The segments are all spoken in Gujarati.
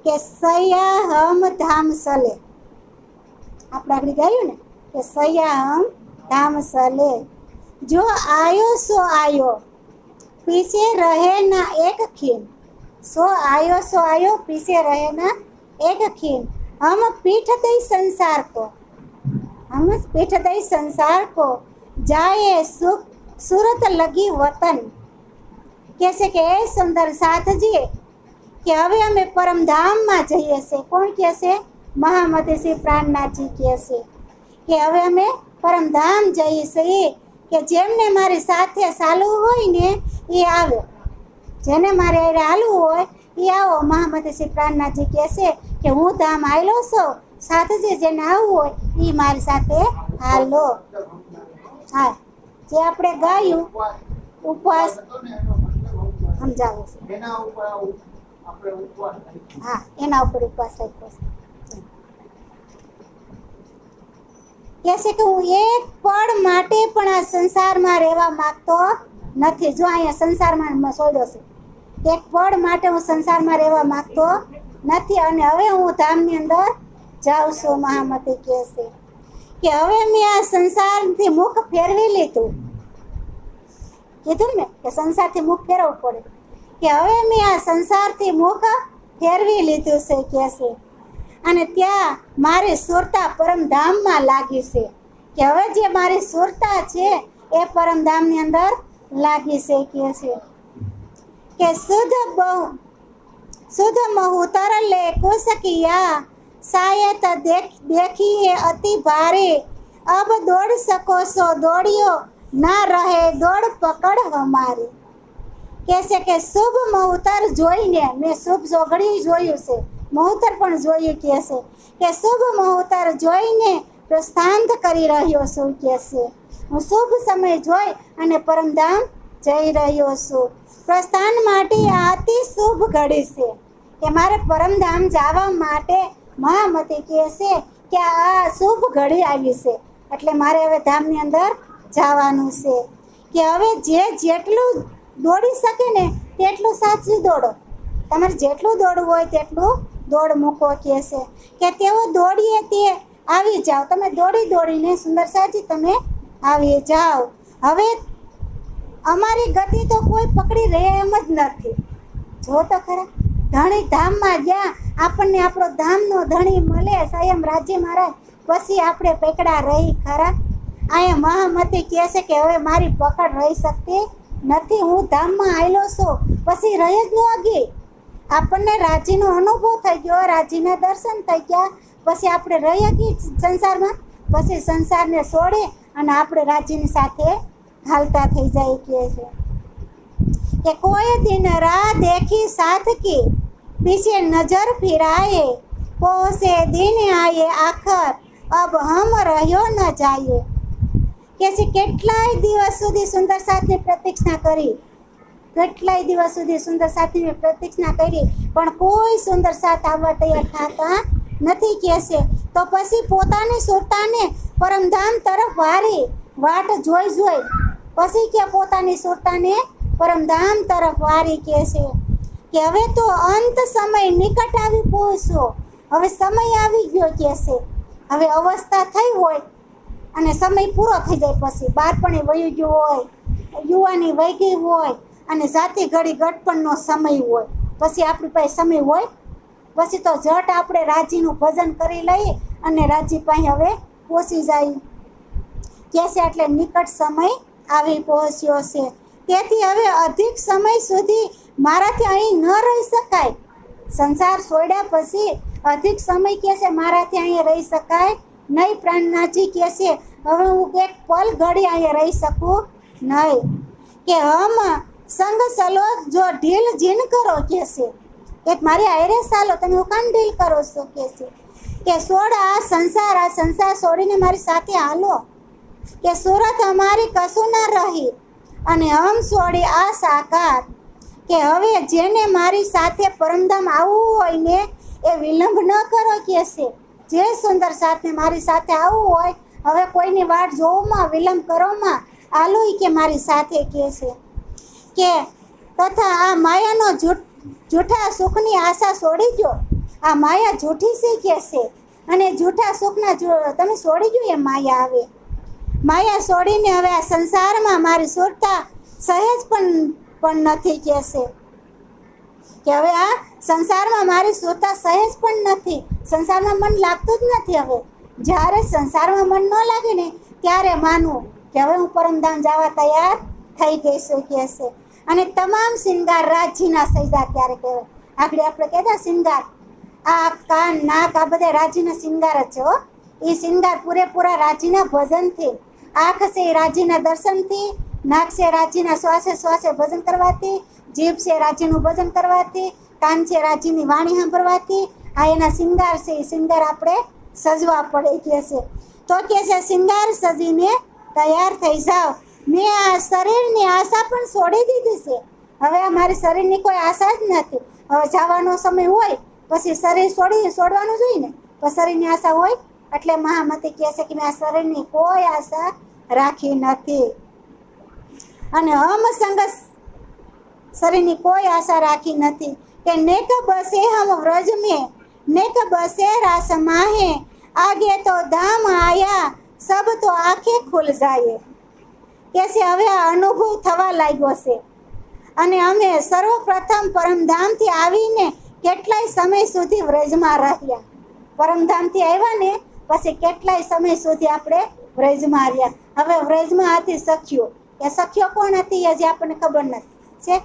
કે સૈયા હમ ધામ સલે, આપણે આગળ ગાયું ને કે સૈયા હમ ધામ સલે, જો આયો સો આયો पीछे रहे ना एक खीन, सो आयो पीछे रहे ना एक खीन, हम पीठ दई संसार को, हम पीठ दई संसार को जाए सुख सूरत लगी वतन। कैसे के सुंदर साथजी કે હવે અમે પરમધામમાં જઈએ છીએ। કોણ કહે છે? મહામતી શ્રી પ્રાણનાથજી કહે છે કે હવે અમે પરમધામ જઈએ છીએ, કે જેમને મારી સાથે ચાલવું હોય ને એ આવે, જેને મારે હારે હાલવું હોય એ આવો। મહામતી શ્રી પ્રાણનાથજી કહે છે કે હું ધામ આવેલો છું, સાથજી જેને આવવું હોય એ મારી સાથે હાલો। હા, જે આપણે ગાયું ઉપવાસ સમજાવું છું, હા એના ઉપર ઉપવાસ રાખ્યો છે। કહે છે કે હું એક પળ માટે પણ આ સંસારમાં રહેવા માંગતો નથી। જો અહીંયા સંસારમાં છોડ્યો છે, એક પળ માટે હું સંસારમાં રહેવા માંગતો નથી, અને હવે હું ધામની અંદર જાઉં છું। મહામતી કહે છે કે હવે મેં આ સંસારથી મુખ ફેરવી લીધું, કીધું ને કે સંસારથી મુખ ફેરવવું પડે, કે હવે મેં આ સંસારથી મુખ ફેરવી લીધું છે કહે છે, અને ત્યાં મારી સુરતા પરમધામમાં લાગી છે, કે હવે જે મારી સુરતા છે એ પરમધામની અંદર લાગી છે કહે છે કે શુદ્ધ महु तरले कुछ किया शायद देखिए अति भारी अब दौड़ सको सो दौड़ियो ना रहे दौड़ पकड़ हमारी। કહેશે કે શુભ મહુતર જોઈને, મેં શુભ જોગડી જોયું છે, મહુતર પણ જોયું કહેશે કે શુભ મહુતર જોઈને પ્રસ્થાન કરી રહ્યો છું કહેશે, હું શુભ સમય જોઈ અને પરમધામ જઈ રહ્યો છું। પ્રસ્થાન માટે આ અતિ શુભ ઘડી છે, કે મારે પરમધામ જવા માટે મહામતી કહેશે કે આ શુભ ઘડી આવી છે, એટલે મારે હવે ધામની અંદર જવાનું છે। કે હવે જે જેટલું દોડી શકે ને તેટલું સાચી દોડો, તમારે જેટલું દોડવું હોય તેટલું દોડ મૂકો કહેશે કે તેઓ દોડીએ તે આવી જાઓ, તમે દોડી દોડીને સુંદર સાચી તમે આવી જાઓ। હવે અમારી ગતિ તો કોઈ પકડી રહે એમ જ નથી। જો તો ખરા, ધણી ધામમાં ગયા, આપણને આપણો ધામનો ધણી મળે સ્વયં રાજ્ય મહારાજ, પછી આપણે પકડા રહી ખરા? અહીંયા મહામતી કહે છે કે હવે મારી પકડ રહી શકતી નથી, હું ધામમાં આવેલો છું, પછી રહી જ ન ગઈ। આપણને રાજીનો અનુભવ થઈ ગયો, રાજીના દર્શન થઈ ગયા, પછી આપણે રહી ગઈ સંસારમાં, પછી સંસારને છોડી અને આપણે રાજીની સાથે હાલતા થઈ જાય કહે છે કે કોઈ દિન રાહ દેખી સાથ की पीछे नजर फिराए पहुँचे दिन आए आखर अब हम રહ્યો ન जाए। કે છે કેટલાય દિવસ સુધી સુંદર સાથની પ્રતીક્ષા કરી, કેટલાય દિવસ સુધી સુંદર સાથની પ્રતીક્ષા કરી, પણ કોઈ સુંદર સાથ આવવા તૈયાર થતા નથી કહે છે। તો પછી પોતાની સુરતાને પરમધામ તરફ વારી વાટ જોઈ પછી કે પોતાની સુરતાને પરમધામ તરફ વારી કહે છે કે હવે તો અંત સમય નિકટ આવી પહોંચ્યો, હવે સમય આવી ગયો કહે છે। હવે અવસ્થા થઈ હોય અને સમય પૂરો થઈ જાય, પછી બાળપણે વયું ગયું હોય, યુવાની વહી ગઈ હોય, અને જાતિ ઘડી ગટપણનો સમય હોય, પછી આપણી પાસે સમય હોય, પછી તો જટ આપણે રાજીનું ભજન કરી લઈએ અને રાજી પાસે હવે પહોંચી જાય કહે છે, એટલે નિકટ સમય આવી પહોંચ્યો છે। તેથી હવે અધિક સમય સુધી મારાથી અહીં ન રહી શકાય, સંસાર છોડ્યા પછી અધિક સમય કહે છે મારાથી અહીંયા રહી શકાય નહીં। પ્રાણનાથજી કહે છે હવે હું એક પલ ઘડી અહીંયા રહી શકું નહીં, કે હમ સંગ સલો જો ઢીલ જીન કરો કહે છે, એક મારી આયરે ચાલો, તમે હું કાન ઢીલ કરો છો કહે છે કે છોડ આ સંસાર છોડીને મારી સાથે હાલો, કે સુરત અમારી કશું ના રહી અને હમ છોડી આ સાકાર। કે હવે જેને મારી સાથે પરમધામ આવવું હોય ને એ વિલંબ ન કરો કહે છે, જે સુંદર સાથને મારી સાથે આવવું હોય હવે કોઈની વાટ જોવામાં વિલંબ કરવામાં આલો કે મારી સાથે કહે છે કે તથા આ માયાનો જૂઠા સુખની આશા છોડી દો, આ માયા જૂઠી છે કે છે, અને જૂઠા સુખના તમે છોડી ગયું એ માયા આવે. માયા છોડીને હવે આ સંસારમાં મારી સુરતા સહેજ પણ નથી કે છે કે હવે આ સંસારમાં મારી સુરતા સહેજ પણ નથી. સંસારમાં મન લાગતું જ નથી. હવે જ્યારે સંસારમાં મન ન લાગે ને ત્યારે માનવું કે હવે હું પરમધામ જવા તૈયાર થઈ ગઈ છું કે છે. અને તમામ શિંગાર રાજીના સૈજા ત્યારે કહેવાય. આગળ આપણે કહેતા શિંગાર, આ કાન નાક આ બધા રાજીના શિંગાર જ છે હો. એ શિંગાર પૂરેપૂરા રાજીના ભજનથી, આંખ છે એ રાજીના દર્શનથી, નાક છે રાજીના શ્વાસે શ્વાસે ભજન કરવાથી, જીભ છે રાજીનું ભજન કરવાથી, કાન છે રાજીની વાણી સાંભળવાથી આ એના શિંગાર છે. એ શિંગાર આપણે સજવા પડે કે છે. તો કે છે શિંગાર સજીને તૈયાર થઈ જાઓ. મેં આ શરીરની આશા પણ છોડી દીધી છે. હવે આ મારી શરીરની કોઈ આશા જ નથી. હવે જવાનો સમય હોય પછી શરીર છોડવાનું જોઈએ ને, તો શરીરની આશા હોય એટલે મહામતી કહે છે કે મેં આ શરીરની કોઈ આશા રાખી નથી. અને સંગ શરીરની કોઈ આશા રાખી નથી કે નેક બસે હમ વ્રજ મેં, નેક બસે રાસ માહે, આગે તો ધામ આયા સબ તો આંખે ખુલ જાય. કે છે હવે આ અનુભવ થવા લાગ્યો છે. અને અમે સર્વપ્રથમ પરમધામથી આવીને કેટલાય સમય સુધી વ્રજમાં રહ્યા. પરમધામથી આવ્યા ને પછી કેટલાય સમય સુધી આપણે વ્રજમાં રહ્યા. હવે વ્રજમાં હતી સખ્યો. એ સખ્યો કોણ હતી એ જે આપણને ખબર નથી છે.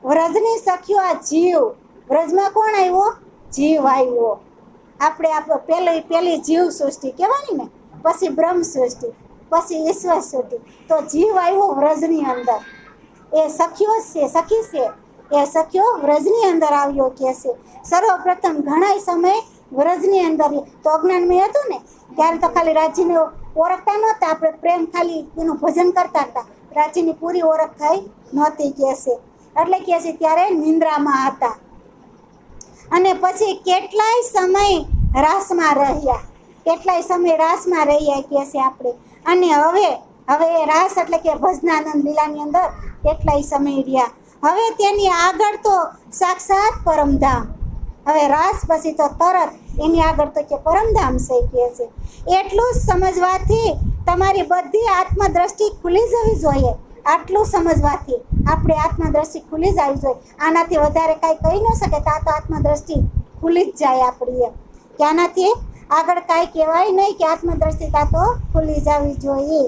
વ્રજની સખ્યો આ જીવ. વ્રજમાં કોણ આવ્યો? જીવ આવ્યો. આપણે પેલી જીવ સૃષ્ટિ કહેવાની ને, પછી બ્રહ્મ સૃષ્ટિ, પછી ઈશ્વર સૃષ્ટિ. તો જીવ આવ્યો વ્રજની અંદર. એ સખ્યો છે, સખી છે. એ સખ્યો વ્રજની અંદર આવ્યો કે છે. સર્વપ્રથમ ઘણા સમય વ્રજની અંદર. તો અજ્ઞાનમય હતું ને ત્યારે તો ખાલી રાજીને ઓળખતા નહોતા. આપણે પ્રેમ ખાલી એનું ભજન કરતા હતા. રાજીની પૂરી ઓળખ થઈ નહોતી કે છે. એટલે કે છે ત્યારે નિંદ્રામાં હતા. અને પછી કેટલાય સમય રાસમાં રહ્યા. કેટલાય સમય રાસમાં રહ્યા કે છે આપણે. અને હવે એ રાસ એટલે કે ભજનાનંદ લીલાની અંદર કેટલાય સમય રહ્યા. હવે તેની આગળ તો સાક્ષાત પરમધામ. હવે રાસ પછી તો તરત એની આગળ તો કે પરમધામ છે કે છે. એટલું જ સમજવાથી તમારી બધી આત્મદ્રષ્ટિ ખુલી જવી જોઈએ. આટલું સમજવાથી આપણે આત્મદ્રષ્ટિ ખુલી જવી જોઈએ. આનાથી વધારે કાંઈ કહી ન શકે તો આ તો આત્મદ્રષ્ટિ ખુલી જ જાય આપણી એમ કે આનાથી આગળ કાંઈ કહેવાય નહીં કે આત્મદ્રષ્ટિ તા તો ખુલી જવી જોઈએ.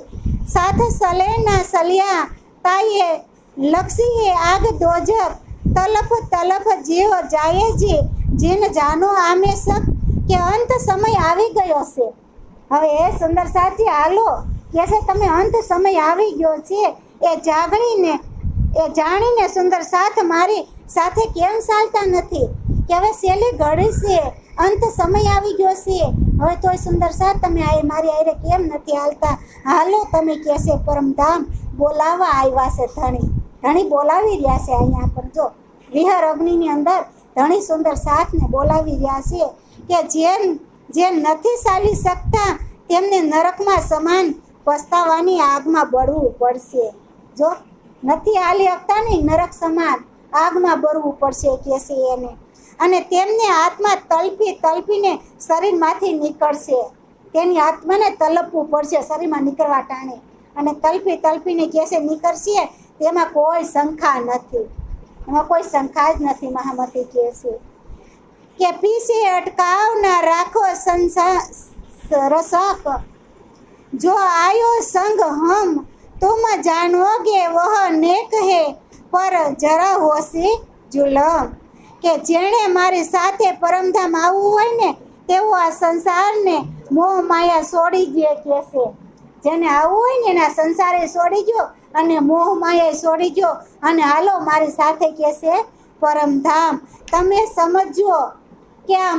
સાથ સલે ના સલિયા તાઈએ લક્ષીએ આગ દોજક, તલફ જીવ જાય જી, જીન જાનો આમે શક કે અંત સમય આવી ગયો છે. હવે એ સુંદર સાથી હાલો કે છે તમે અંત સમય આવી ગયો છે એ જાણીને સુંદર સાથ મારી સાથે કેમ ચાલતા નથી? કે હવે છેલ્લી ઘડી છે, અંત સમય આવી ગયો છે. હવે તોય સુંદર સાથ તમે મારી આરે કેમ નથી હાલતા? હાલો તમે કે છે પરમધામ બોલાવવા આવ્યા છે. ધણી બોલાવી રહ્યા છે. અહીંયા પણ જો વિહર અગ્નિની અંદર ધણી સુંદર સાથને બોલાવી રહ્યા છે કે જે નથી ચાલી શકતા તેમને નરકમાં સમાન પસ્તાવાની આગમાં બળવું પડશે. જો નથી હાલી શકતા નહીં, નરક સમાન આગમાં બળવું પડશે કે છે એને. અને તેમને આત્મા તલપીને શરીરમાંથી નીકળશે. તેની આત્માને તલપવું પડશે શરીરમાં નીકળવા ટાણે. અને તલપીને કે છે નીકળશે. તેમાં કોઈ શંકા નથી. એમાં કોઈ શંકા જ નથી. મહામતી કહે છે કે પીછે અટકાવ ના રાખો રસક, જો આયો સંગ હમ तुम जानोगे वह नेक है पर जरा होशी जुलम. કે જેણે મારી સાથે પરમધામ આવવું હોય ને તેવું આ સંસારને મોહ માયા છોડી દે કે છે. જેને આવવું હોય ને એના સંસારે છોડી ગયો અને મોહ માયા છોડી ગયો અને હાલો મારી સાથે કે છે પરમધામ. તમે સમજો કે આ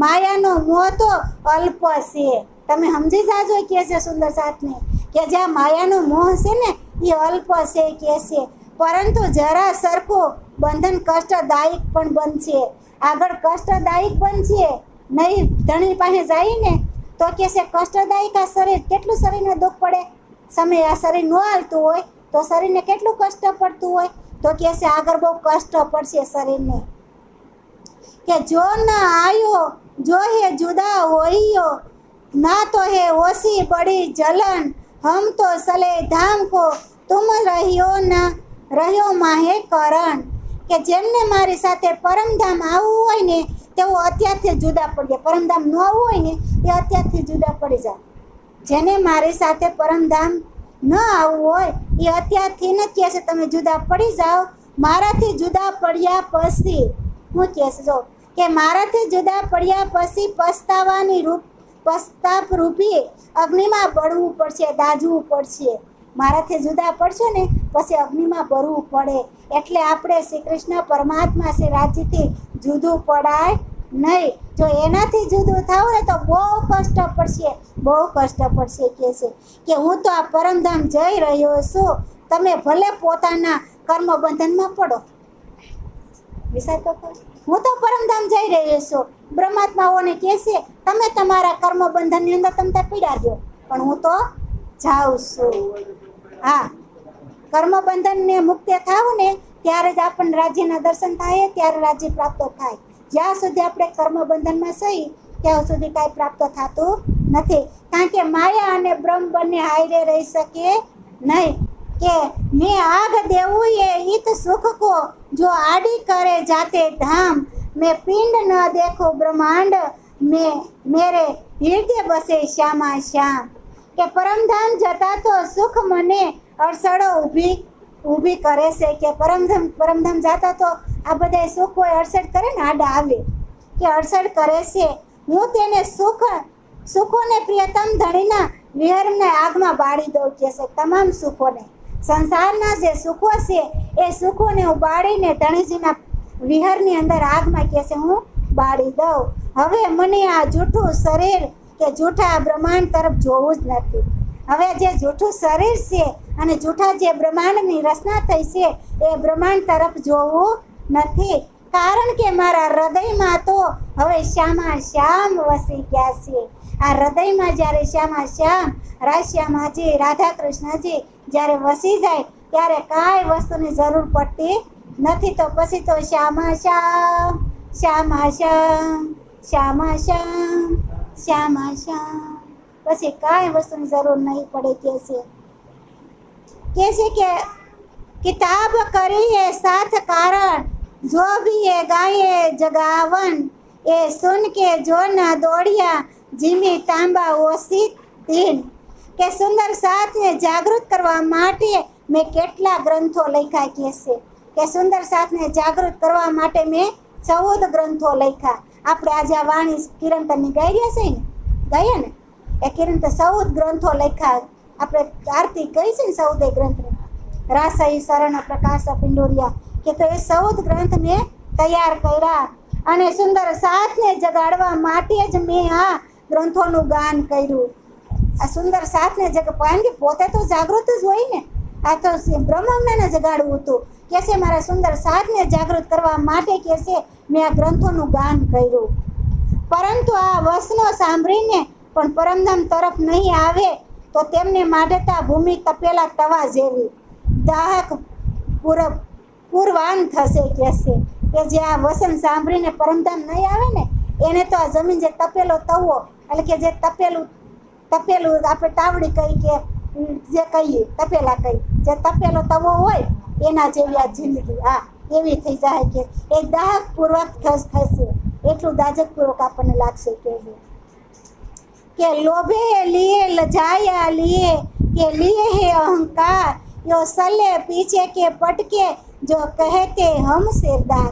માયાનો મોહ તો અલ્પ છે. તમે સમજી જાજો કે છે સુંદર સાથને કે જ્યાં માયાનો મોહ છે ને એ અલ્પ છે કે છે. પરંતુ જરા સરખું બંધન કષ્ટદાયક પણ બનશે. આગળ કષ્ટદાયક બનશે નહીં. ધણી પાસે જાય ને તો કે છે કષ્ટદાયક આ શરીર. કેટલું શરીરને દુઃખ પડે. સમય આ શરીર ન હાલતું હોય તો શરીરને કેટલું કષ્ટ પડતું હોય. તો કે છે આગળ બહુ કષ્ટ પડશે શરીરને. કે જો ન આયો જો હે જુદા હોइयो ना तो है ओसी बड़ी जलन हम तो सले धाम को तुम રહ્યો માહે કરણ કે જેમને મારી સાથે પરમધામ આવવું હોય ને તેઓ અત્યારથી જુદા પડી જાય. પરમધામ ન આવવું હોય ને એ અત્યારથી જુદા પડી જાય. જેને મારી સાથે પરમધામ ન આવવું હોય એ અત્યારથી ન કહે છે તમે જુદા પડી જાઓ. મારાથી જુદા પડ્યા પછી હું કહે છે જો કે મારાથી જુદા પડ્યા પછી પસ્તાપ રૂપી અગ્નિમાં બળવું પડશે, દાઝવું પડશે. મારાથી જુદા પડશો ને પછી અગ્નિમાં બળવું પડે. એટલે આપણે શ્રી કૃષ્ણ પરમાત્મા શ્રી રાજીથી જુદું પડાય નહીં. જો એનાથી જુદું થાવ ને તો બહુ કષ્ટ પડશે, બહુ કષ્ટ પડશે. કહે છે કે હું તો આ પરમધામ જઈ રહ્યો છું, તમે ભલે પોતાના કર્મ બંધનમાં પડો. વિચાર તો કરો, હું તો પરમધામ જઈ રહ્યો છું. બ્રહ્માત્માઓને કહે છે તમે તમારા કર્મ બંધનની અંદર તમે પીડાજો, પણ હું તો જાઉં છું. હા, કર્મ બંધનને મુક્ત થાવ ને ત્યારે જ આપણને રાજ્યના દર્શન થાય, ત્યારે રાજ્ય પ્રાપ્ત થાય. જ્યાં સુધી આપણે કર્મ બંધનમાં સહી ત્યાં સુધી કાંઈ પ્રાપ્ત થતું નથી. કારણ કે માયા અને બ્રહ્મ બંને હારે રહી શકે નહીં. કે મેં આગ દેવું એ હિત સુખ કો જો આડી કરે જાતે ધામ મેં પિંડ ન દેખો બ્રહ્માંડ મેરે હૃદય બસે શ્યામા શ્યામ. કે પરમધામ જતા તો સુખ મને અડસડો ઊભી કરે છે. કે પરમધામ જતા તો આ બધા સુખ હોય અડસડ કરે ને આડા આવે કે અડસડ કરે છે. હું તેને સુખોને પ્રિયતમ ધણીના વિહરને આગમાં બાળી દઉં. કે છે તમામ સુખોને, સંસારના જે સુખો છે એ સુખોને હું બાળીને ધણીજીના વિહરની અંદર આગમાં કે છે હું બાળી દઉં. હવે મને આ જૂઠું શરીર કે જૂઠા બ્રહ્માંડ તરફ જોવું જ નથી. હવે જે જૂઠું શરીર છે અને જૂઠા જે બ્રહ્માંડની રચના થઈ છે એ બ્રહ્માંડ તરફ જોવું નથી. કારણ કે મારા હૃદયમાં તો હવે શ્યામા શ્યામ વસી ગયા છે. આ હૃદયમાં જ્યારે શ્યામા શ્યામ રાધશ્યામાજી રાધા કૃષ્ણજી જ્યારે વસી જાય ત્યારે કાંઈ વસ્તુની જરૂર પડતી નથી. તો પછી તો શ્યામા શ્યામ શ્યામા શ્યામ શ્યામા શ્યામ શ્યામા શ્યામ પછી કાંઈ વસ્તુની જરૂર નહીં પડે. કે છે કે કિતાબ કરી એ સાથ કારણ જો ભી એ ગાયે જગાવન એ સુન કે જો ના દોડિયા જીમી તાંબા ઓસી તીન. કે સુંદર સાથને જાગૃત કરવા માટે મેં કેટલા ગ્રંથો લખ્યા. કહે છે કે સુંદર સાથને જાગૃત કરવા માટે મેં 14 ગ્રંથો લખ્યા. આપણે આજે આ વાણી કિરણતરની ગાઈ રહ્યા છે ને, ગાઈએ ને એ કિરણતર 14 ગ્રંથો લખ્યા. આપણે આરતી કહી છે ને 14 ગ્રંથ રાસઈ શરણ પ્રકાશ પિંડોરિયા. કે તો એ 14 ગ્રંથ મેં તૈયાર કર્યા અને સુંદર સાથને જગાડવા માટે જ મેં આ ગ્રંથોનું ગાન કર્યું. આ સુંદર સાથને કારણ કે પોતે તો જાગૃત જ હોય ને, આ તો બ્રહ્મજ્ઞાને જગાડવું હતું. કે છે મારા સુંદર સાથને જાગૃત કરવા માટે કે છે મેં આ ગ્રંથોનું ગાન કર્યું. પરંતુ આ વસનો સાંભળીને પણ પરમધામ તરફ નહીં આવે તો તેમને માઢતા ભૂમિ તપેલા તવા જેવી દાહક પૂરવાન થશે. કે છે કે જે આ વસન સાંભળીને પરમધામ નહીં આવે ને એને તો આ જમીન જે તપેલો તવો એટલે કે જે તપેલું આપણે તાવડી કહી કે જે કહીએ તપેલા કહી, જે તપેલો તવો હોય એના જેવી આ જિંદગી હા એવી થઈ જાય. કે એક દાહકપૂર્વક થશે, એટલું દાજકપૂર્વક આપણને લાગશે. કે લોભે લીએ લજાયા લીએ કે લીએ હે અહંકાર યો સલે પીછે કે પટકે જો કહેતે હમ સિરદાર.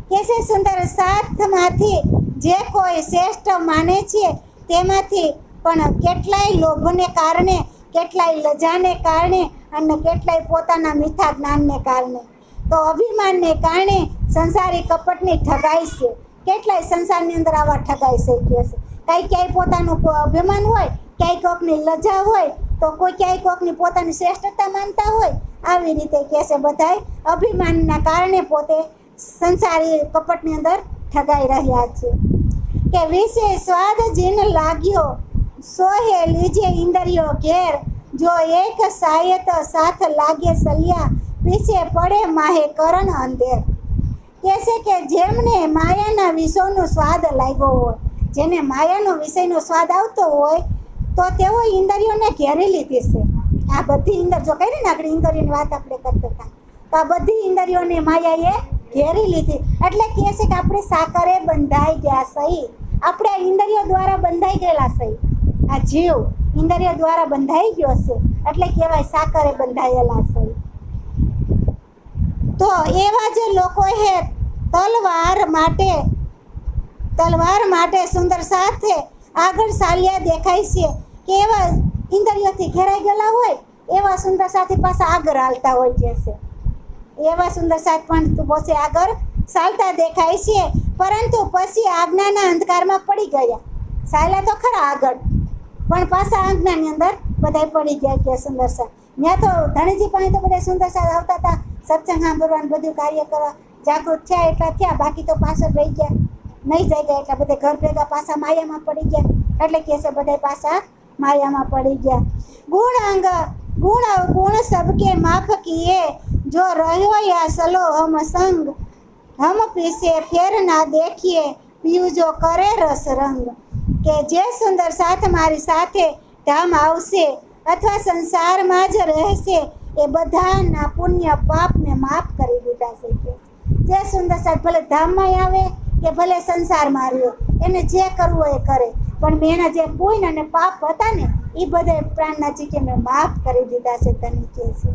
કે છે સુંદર સાથમાંથી જે કોઈ શ્રેષ્ઠ માને છે તેમાંથી પણ કેટલાય લોભને કારણે, કેટલાય લજાને કારણે અને કેટલાય પોતાના મીઠા જ્ઞાનને કારણે તો અભિમાનને કારણે સંસારી કપટની ઠગાઈ છે. કેટલાય સંસારની અંદર આવા ઠગાઈ છે. કે છે ક્યાંય પોતાનું અભિમાન હોય, ક્યાંય કોકની લજા હોય તો કોઈ ક્યાંય કોકની પોતાની શ્રેષ્ઠતા માનતા હોય. આવી રીતે કે છે બધાય અભિમાનના કારણે પોતે સંસારી કપટની અંદર ઠગાઈ રહ્યા છે. કે વિશે સ્વાદ જીન લાગ્યો સોહે લીજે ઇન્દ્રિયો ઘેર જો એક સાયત સાથ લાગે સલિયા પીછે પડે માહે કરણ અંધેર. કહે છે કે જેમને માયાના વિષયનો સ્વાદ લાગ્યો હોય, જેને માયાનો વિષયનો સ્વાદ આવતો હોય તો તેઓ ઇન્દ્રિયોને ઘેરી લીધી છે. આ બધી ઇન્દ્ર જો કરી ને આગળ ઇન્દ્રિયોની વાત આપણે કરતા હતા, તો આ બધી ઇન્દ્રિયોને માયાએ ઘેરી લીધી. એટલે કહે છે કે આપણે સાકરે બંધાઈ ગયા સહી, આપણે આ ઇન્દ્રિયો દ્વારા બંધાઈ ગયેલા સહી. આ જીવ ઇન્દ્રિયો દ્વારા બંધાઈ ગયો છે એટલે કહેવાય સાકરે બંધાયેલા સહી. તો એવા જે લોકો હે તલવાર માટે સુંદર સાથે આગળ ચાલ્યા દેખાય છે કે એવા ઇન્દ્રિયોથી ઘેરાઈ ગયેલા હોય એવા સુંદર સાથી પાછા આગળ હાલતા હોય છે. એવા સુંદર સાથ પણ પછી આગળ ચાલતા દેખાય છે, પરંતુ પછી આજ્ઞાના અંધકારમાં પડી ગયા. ચાલ્યા તો ખરા આગળ, પણ પાછા આજ્ઞાની અંદર બધા પડી ગયા કે સુંદર સાથ. ત્યાં તો ધણીજી પાસે તો બધા સુંદર સાથ આવતા હતા, સત્સંગ સાંભળવાનું બધું કાર્ય કરવા જાગૃત થયા એટલા થયા, બાકી તો પાછળ રહી ગયા, નહીં જઈ ગયા. એટલે બધા ઘર ભેગા પાછા માયામાં પડી ગયા. એટલે કહે છે બધા પાછા માયામાં પડી ગયા. ગુણ સબકે માફ કિए જો રહ્યો યા સલો હમ સંગ, હમ પીસે ફેર ના દેખીએ પીયું જો કરે રસ રંગ. કે જે સુંદર સાથ મારી સાથે ધામ આવશે અથવા સંસારમાં જ રહેશે એ બધાના પુણ્ય પાપને માફ કરી દીધા છે. કે જે સુંદર સાથ ભલે ધામમાં આવે કે ભલે સંસારમાં રહ્યો, એને જે કરવું એ કરે, પણ મેં એના જે પુણ્ય અને પાપ હતા ને એ બધા પ્રાણનાજી કે મેં માફ કરી દીધા છે. તને કહે છે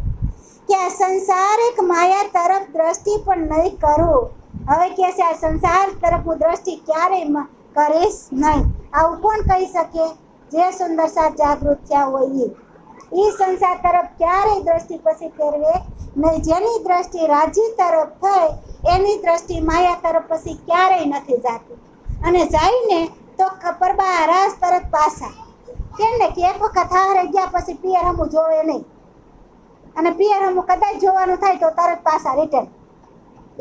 કે આ સંસારિક માયા તરફ દ્રષ્ટિ પણ નહીં કરું. હવે કહે છે આ સંસાર તરફ હું દ્રષ્ટિ ક્યારેય કરીશ નહીં. આવું કોણ કહી શકે? જે સુંદર સાથ જાગૃત થયા હોય એ સંસાર તરફ ક્યારેય દ્રષ્ટિ પછી ફેરવે નહીં. જેની દ્રષ્ટિ રાજી તરફ થઈ એની દ્રષ્ટિ માયા તરફ પછી ક્યારેય નથી જાતી, અને જઈને તો પરબારાસ તરત પાછા. કેમ ને કે એક વખત હારે ગયા પછી પિયર હમું જોવે નહીં, અને પિયર હમું કદાચ જોવાનું થાય તો તરત પાછા રિટર્ન.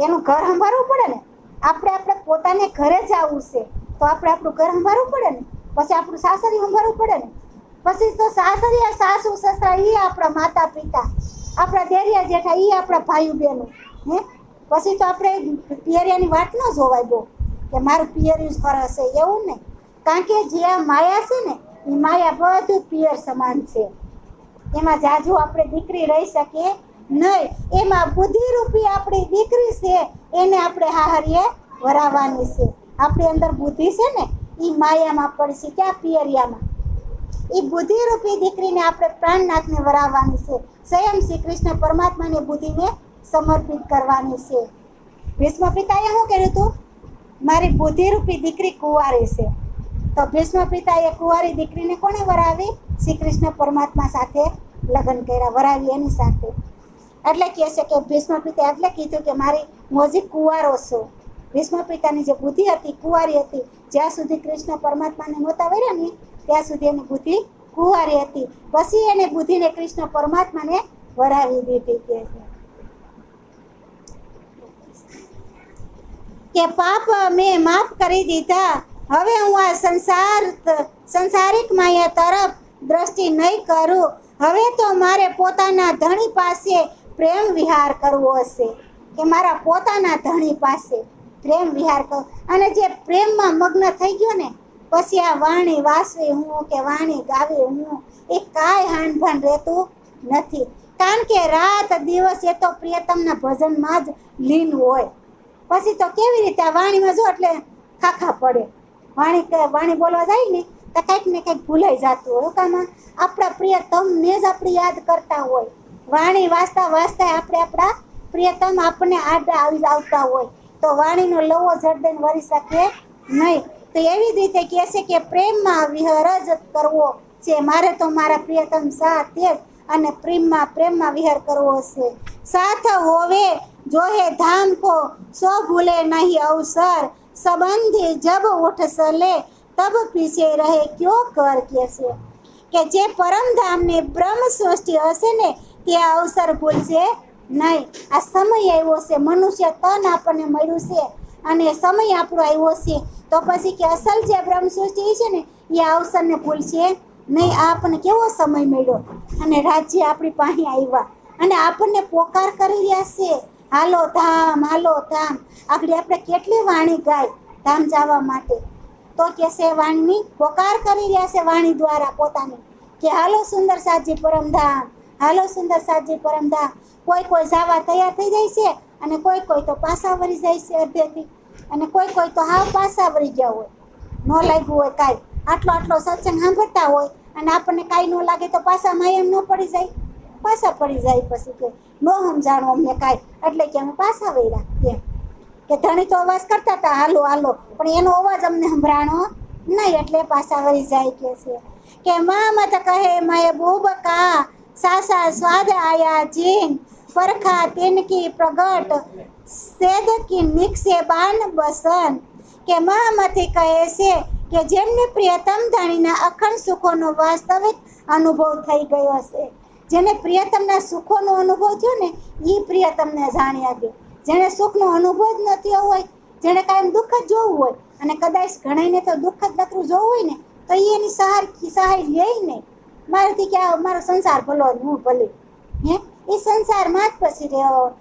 એનું ઘર સંભાળવું પડે ને. આપણે પોતાને ઘરે જ આવવું છે તો આપણે આપણું ઘર સંભાળવું પડે ને, પછી આપણું સાસરી સંભાળવું પડે ને, પછી તો સાસરિયા સાસુ સસરા એ આપણા માતા પિતા, આપણા દેરિયા જેઠા એ આપણા ભાઈ બહેનો હે. પછી તો આપણે પિયરિયાની વાત ન જોવાય બહુ કે મારું પિયરિયું જ ખરસ છે, એવું નહીં. કારણ કે જે આ માયા છે ને એ માયા બધું પિયર સમાન છે. એમાં જાજુ આપણે દીકરી રહી શકીએ નહીં. એમાં બુદ્ધિરૂપી આપણી દીકરી છે, એને આપણે હાહરીએ વરાવવાની છે. આપણી અંદર બુદ્ધિ છે ને એ માયામાં પડશે, ક્યાં પિયરિયામાં. એ બુદ્ધિરૂપી દીકરીને આપણે પ્રાણનાથને વરાવવાની છે. સ્વયં શ્રી કૃષ્ણ પરમાત્માની બુદ્ધિને સમર્પિત કરવાની છે. ભીષ્મ પિતાએ શું કર્યું હતું? મારી બુદ્ધિરૂપી દીકરી કુંવારી છે, તો ભીષ્મ પિતાએ કુંવારી દીકરીને કોને વરાવી? શ્રી કૃષ્ણ પરમાત્મા સાથે લગ્ન કર્યા, વરાવી એની સાથે. એટલે કહે છે કે ભીષ્મ પિતા એટલે કીધું કે મારી હું હજી કુંવારો છું. ભીષ્મ પિતાની જે બુદ્ધિ હતી કુંવારી હતી. જ્યાં સુધી કૃષ્ણ પરમાત્માને નહોતા વર્યા ને ત્યાં સુધી એની બુદ્ધિ કુંવારી હતી. પછી એને બુદ્ધિને કૃષ્ણ પરમાત્માને વરાવી દીધી. કે પાપ મેં માફ કરી દીધા, હવે હું આ સંસારિક માયા તરફ દ્રષ્ટિ નહીં કરું. હવે તો મારે પોતાના ધણી પાસે પ્રેમ વિહાર કરવો હશે. કે મારા પોતાના ધણી પાસે પ્રેમ વિહાર કરો. અને જે પ્રેમમાં મગ્ન થઈ ગયો ને પછી આ વાણી વાસવી હું કે વાણી ગાવી હું એ કાંઈ હાનભાન રહેતું નથી. કારણ કે રાત દિવસ એ તો પ્રિયતમના ભજનમાં જ લીન હોય. પછી તો કેવી રીતે આ વાણીમાં જો એટલે ખાખા પડે. વાણી બોલવા જાય ને તો કંઈક ને કંઈક ભૂલાઈ જતું હોય. કામાં આપણા પ્રિયતમને જ આપણે યાદ કરતા હોય. વાણી વાંચતા વાંચતા આપણે આપણા પ્રિયતમ આપણને આડા આવી આવતા હોય તો વાણીનો લવો જડદન વરી શકે નહીં. તો એવી જ રીતે કહે છે કે પ્રેમમાં વિહર જ કરવો છે મારે, તો મારા પ્રિયતમ સાથે જ અને પ્રેમમાં વિહર કરવો છે. સાથ હોવે જોહે ધામ કો સો ભૂલે નહીં અવસર, સંબંધી જબ ઉઠ સલે તબ પીછે રહે ક્યો કર. કે છે કે જે પરમધામને બ્રહ્મ સૃષ્ટિ હશે ને તે અવસર ભૂલશે નહીં. આ સમય આવ્યો છે, મનુષ્ય તન આપણને મળ્યું છે અને સમય આપણો આવ્યો છે, તો પછી કે અસલ જે બ્રહ્મ સૃષ્ટિ છે ને એ અવસરને ભૂલશે નહીં. આ આપણને કેવો સમય મળ્યો અને રાજ્ય આપણી પાસે આવ્યા અને આપણને પોકાર કરી રહ્યા છે હાલો ધામ હાલો ધામ. આગળ આપણે કેટલી વાણી ગાય ધામ જવા માટે, તો કહેશે વાણીની પોકાર કરી રહ્યા છે વાણી દ્વારા પોતાની, કે હાલો સુંદર સાજી પરમધામ, હાલો સુંદર સાજી પરમધામ. કોઈ કોઈ જવા તૈયાર થઈ જાય છે, અને કોઈ કોઈ તો પાછા વળી જાય છે અડધેથી, અને કોઈ કોઈ તો હાવ પાછા વળી ગયા હોય, ન લાગ્યું હોય કાંઈ. આટલો આટલો સત્સંગ સાંભળતા હોય અને આપણને કાંઈ ન લાગે તો પાછામાં એમ ન પડી જાય, પાછા પડી જાય. પછી કે ન સમજાણું અમને કાંઈ, એટલે કે અમે પાછા વળ્યા એમ. કે ધણી તો અવાજ કરતા હતા હાલો હાલો, પણ એનો અવાજ અમને સંભળાણો નહીં, એટલે પાછા વળી જાય. કે મામત કહે મહેબૂબ કા સાસા સ્વાદ આયા જીન, પરખા તિનકી પ્રગટ સેદ કી નિક્ષે બાન બસન. કે મહામતી કહે છે કે જેમને પ્રિયતમ ધણીના અખંડ સુખોનો વાસ્તવિક અનુભવ થઈ ગયો છે, જેને પ્રિયતમના સુખોનો અનુભવ થયો ને, એ પ્રિયતમને જાણ્યા ગયો. જેને સુખનો અનુભવ જ ન થયો હોય, જેને કાંઈ દુઃખ જ જોવું હોય, અને કદાચ ઘણાઈને તો દુઃખ જ નકરું જોવું હોય ને, તો એ એની સહાય લે નહીં. મારાથી કે મારો સંસાર ભલો હું ભલે, હે એ સંસારમાં જ પછી રહ્યો.